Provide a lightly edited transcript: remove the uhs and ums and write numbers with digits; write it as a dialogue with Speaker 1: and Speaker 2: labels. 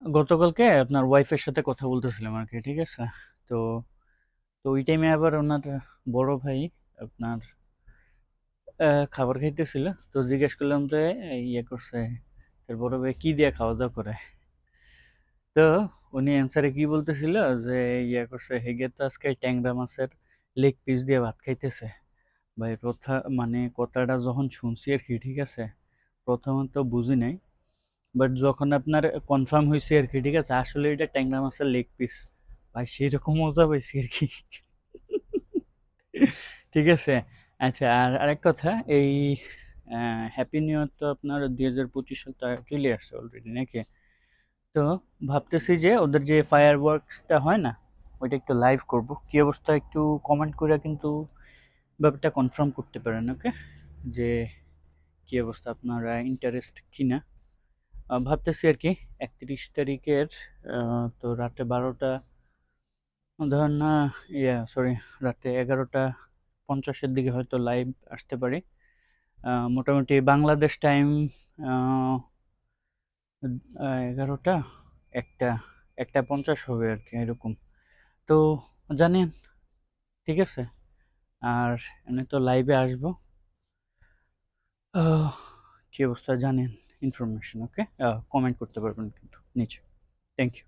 Speaker 1: গতকালকে আপনার ওয়াইফের সাথে কথা বলতেছিলাম আর কি, ঠিক আছে। তো তো ওই টাইমে আবার ওনার বড় ভাই আপনার খাবার খাইতেছিল। তো জিজ্ঞেস করলাম যে ইয়ে করছে, তোর বড় ভাই কি দিয়ে খাওয়া দাওয়া করে। তো উনি অ্যান্সারে কি বলতেছিল যে ইয়ে করছে, হেগে তো আজকে ট্যাংরা মাছের লেগ পিস দিয়ে ভাত খাইতেছে। ভাই কথা মানে কথাটা যখন শুনছি আর কি, ঠিক আছে, প্রথমে তো বুঝি নাই, বাট যখন আপনার কনফার্ম হয়েছে আর কি, ঠিক আছে, আসলে এটা ট্যাংরা মাছের লেগ পিস। ভাই সেরকম মজা পাইছি আর কি। ঠিক আছে। আচ্ছা, আর আরেক কথা, এই হ্যাপি নিউ ইয়ার তো আপনার 2025 সাল তো চলে আসছে অলরেডি নাকি। তো ভাবতেছি যে ওদের যে ফায়ার ওয়ার্কসটা হয় না, ওইটা একটু লাইভ করব। কি অবস্থা একটু কমেন্ট করে কিন্তু ব্যাপারটা কনফার্ম করতে পারেন, ওকে, যে কি অবস্থা, আপনারা ইন্টারেস্ট কিনা। ভাবতেছি আর কি 31 তারিখের তো রাতে 12টা, ধরেন না, সরি, রাতে 11টা 50-এর দিকে হয়তো লাইভ আসতে পারি। মোটামুটি বাংলাদেশ টাইম 11টা, একটা 1টা 50 হবে আর কি, এরকম। তো জানেন, ঠিক আছে। আর এমনি তো লাইভে আসবো। আহ, কি অবস্থা জানেন, ইনফরমেশন, ওকে, কমেন্ট করতে পারবেন কিন্তু নিচে। Thank you.